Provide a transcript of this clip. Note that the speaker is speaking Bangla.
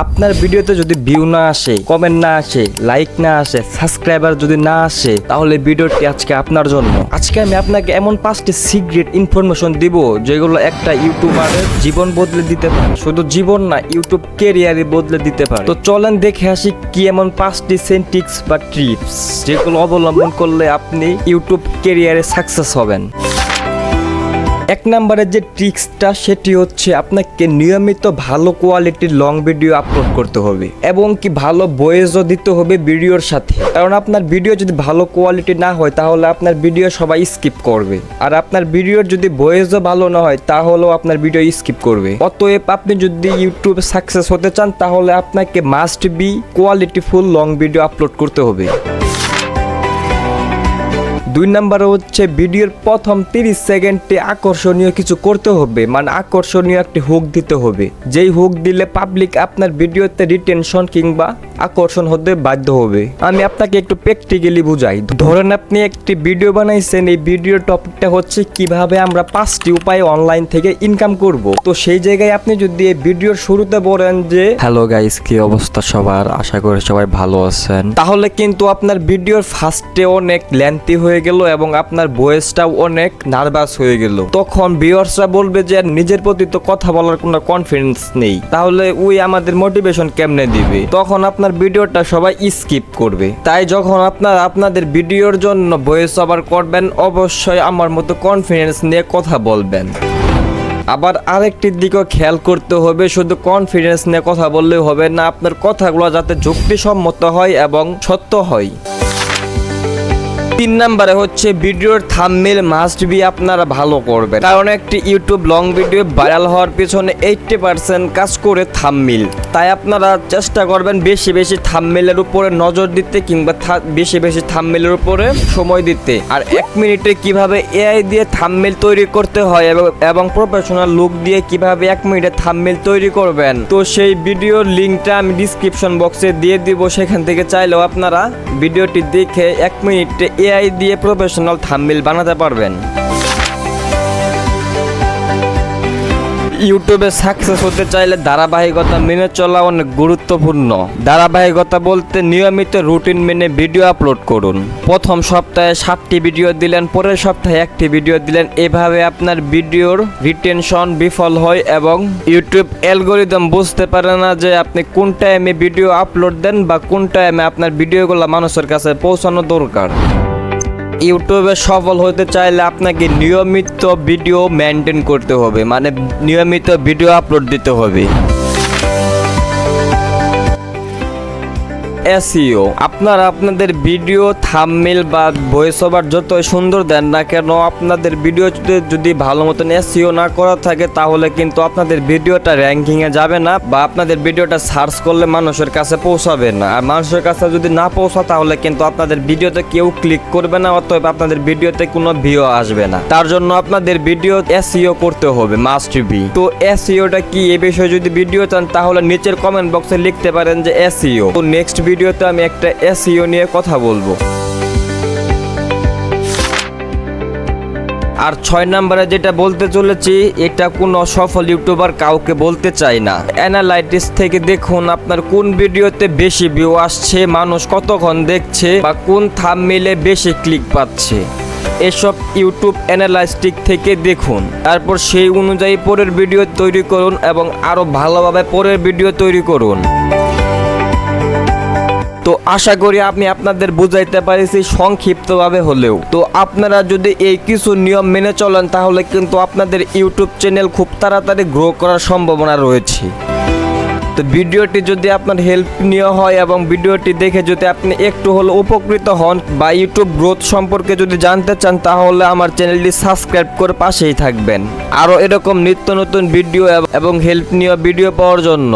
আপনার ভিডিওতে যদি ভিউ না আসে, কমেন্ট না আসে, লাইক না আসে, সাবস্ক্রাইবার যদি না আসে, তাহলে ভিডিওটি আজকে আপনার জন্য। আজকে আমি আপনাকে এমন 5টি সিক্রেট ইনফরমেশন দিব যেগুলো একটা ইউটিউবারের জীবন বদলে দিতে পারে। শুধু জীবন না, ইউটিউব ক্যারিয়ারে বদলে দিতে পারে। তো চলেন দেখে আসি কি এমন 5টি সেন্টিক্স বা ট্রিপস যেগুলো অবলম্বন করলে আপনি ইউটিউব ক্যারিয়ারে সাকসেস হবেন। এক নম্বরের যে ট্রিক্সটা সেটি হচ্ছে আপনাকে নিয়মিত ভালো কোয়ালিটির লং ভিডিও আপলোড করতে হবে এবং কি ভালো ভয়েসও দিতে হবে ভিডিওর সাথে। কারণ আপনার ভিডিও যদি ভালো কোয়ালিটি না হয় তাহলে আপনার ভিডিও সবাই স্কিপ করবে, আর আপনার ভিডিওর যদি ভয়েসও ভালো না হয় তাহলেও আপনার ভিডিও স্কিপ করবে। অতএব আপনি যদি ইউটিউবে সাকসেস হতে চান তাহলে আপনাকে must be qualityful long video upload করতে হবে। 2 নম্বরে হচ্ছে ভিডিওর প্রথম 30 সেকেন্ডে আকর্ষণীয় কিছু করতে হবে, মানে আকর্ষণীয় একটি হুক দিতে হবে। যেই হুক দিলে পাবলিক আপনার ভিডিওতে রিটেনশন কিংবা আকর্ষণ হতে বাধ্য হবে। আমি আপনাকে একটু প্র্যাকটিক্যালি বুঝাই। ধরেন আপনি একটি ভিডিও বানাইছেন, এই ভিডিওর টপিকটা হচ্ছে কিভাবে আমরা 5টি উপায়ে অনলাইন থেকে ইনকাম করব। তো সেই জায়গায় আপনি যদি এই ভিডিওর শুরুতে বলেন যে হ্যালো গাইস, কি অবস্থা সবার, আশা করি সবাই ভালো আছেন, তাহলে কিন্তু আপনার ভিডিওর ফার্স্টে অনেক লেন্থি হয়ে গেল এবং আপনার ভয়েসটাও অনেক নার্ভাস হয়ে গেল। তখন ভিউয়ার্সরা বলবে যে নিজের প্রতি তো কথা বলার কোনো কনফিডেন্স নেই, তাহলে ওই আমাদের মোটিভেশন কেমনে দিবে। তখন আপনার ভিডিওটা সবাই স্কিপ করবে। তাই যখন আপনারা আপনাদের ভিডিওর জন্য ভয়েস ওভার করবেন অবশ্যই আমার মতো কনফিডেন্স নিয়ে কথা বলবেন। আবার আরেকটি দিকও খেয়াল করতে হবে, শুধু কনফিডেন্স নিয়ে কথা বললেই হবে না, আপনার কথাগুলো যাতে যুক্তিসম্মত হয় এবং সত্য হয়। 3 নম্বরে হচ্ছে ভিডিওর থাম্বনেল মাস্ট বি আপনারা ভালো করবেন, কারণ একটি ইউটিউব লং ভিডিও ভাইরাল হওয়ার পিছনে 80% কাজ করে থাম্বনেল। তাই আপনারা চেষ্টা করবেন বেশি বেশি থাম্বনেলের উপরে নজর দিতে কিংবা বেশি বেশি থাম্বনেলের উপরে সময় দিতে। আর 1 মিনিটে কিভাবে এআই দিয়ে থাম্বনেল তৈরি করতে হয় এবং প্রফেশনাল লুক দিয়ে কিভাবে 1 মিনিটে থাম্বনেল তৈরি করবেন, তো সেই ভিডিওর লিঙ্কটা আমি ডিসক্রিপশন বক্সে দিয়ে দিব। সেখান থেকে চাইলেও আপনারা ভিডিওটি দেখে 1 মিনিটে এআই দিয়ে প্রফেশনাল থাম্বনেল বানাতে পারবেন। ইউটিউবে সাকসেস হতে চাইলে ধারাবাহিকতা মেনে চলা অনেক গুরুত্বপূর্ণ। ধারাবাহিকতা বলতে নিয়মিত রুটিন মেনে ভিডিও আপলোড করুন। প্রথম সপ্তাহে 7টি ভিডিও দিলেন, পরের সপ্তাহে 1টি ভিডিও দিলেন। এভাবে আপনার ভিডিওর রিটেনশন বিফল হয় এবং ইউটিউব অ্যালগরিদম বুঝতে পারে না যে আপনি কোন টাইমে ভিডিও আপলোড দেন বা কোন টাইমে আপনার ভিডিওগুলো মানুষের কাছে পৌঁছানো দরকার। ইউটিউবে সফল হতে চাইলে আপনাকে নিয়মিত ভিডিও মেনটেন করতে হবে, মানে নিয়মিত ভিডিও আপলোড দিতে হবে। এসইও, আপনারা আপনাদের ভিডিও থাম্বনেল বা ভয়েস ওভার যতই সুন্দর দেন না কেন, আপনাদের ভিডিওতে যদি ভালো মতন এসইও না করা থাকে তাহলে কিন্তু আপনাদের ভিডিওটা র্যাঙ্কিংয়ে যাবে না বা আপনাদের ভিডিওটা সার্চ করলে মানুষের কাছে পৌঁছাবে না। আর মানুষের কাছে যদি না পৌঁছা তাহলে কিন্তু আপনাদের ভিডিওতে কেউ ক্লিক করবে না, অতএব আপনাদের ভিডিওতে কোনো ভিউ আসবে না। তার জন্য আপনাদের ভিডিও এসইও করতে হবে, মাস্ট বি। তো এসইওটা কি, এই বিষয়ে যদি ভিডিও চান তাহলে নিচের কমেন্ট বক্সে লিখতে পারেন যে এসইও। তো নেক্সট ভিডিওতে আমি একটা এসইও নিয়ে কথা বলবো। আর 6 নম্বরে যেটা বলতে চলেছি, এটা কোনো সফল ইউটিউবার কাউকে বলতে চাই না। অ্যানালাইটিক্স থেকে দেখুন আপনার কোন ভিডিওতে বেশি ভিউ আসছে, মানুষ কতক্ষণ দেখছে বা কোন থাম্বনেইলে বেশি ক্লিক পাচ্ছে। এসব ইউটিউব অ্যানালাইটিক্স থেকে দেখুন, তারপর সেই অনুযায়ী পরের ভিডিও তৈরি করুন এবং আরো ভালোভাবে পরের ভিডিও তৈরি করুন। তো আশা করি আমি আপনাদের বুঝাইতে পারিছি সংক্ষিপ্তভাবে হলেও। তো আপনারা যদি এই কিছু নিয়ম মেনে চলেন তাহলে কিন্তু আপনাদের ইউটিউব চ্যানেল খুব তাড়াতাড়ি গ্রো করার সম্ভাবনা রয়েছে। তো ভিডিওটি যদি আপনার হেল্পনীয় হয় এবং ভিডিওটি দেখে যদি আপনি একটু হলেও উপকৃত হন বা ইউটিউব গ্রোথ সম্পর্কে যদি জানতে চান তাহলে আমার চ্যানেলটি সাবস্ক্রাইব করে পাশেই থাকবেন আরও এরকম নিত্য নতুন ভিডিও এবং হেল্পনীয় ভিডিও পাওয়ার জন্য।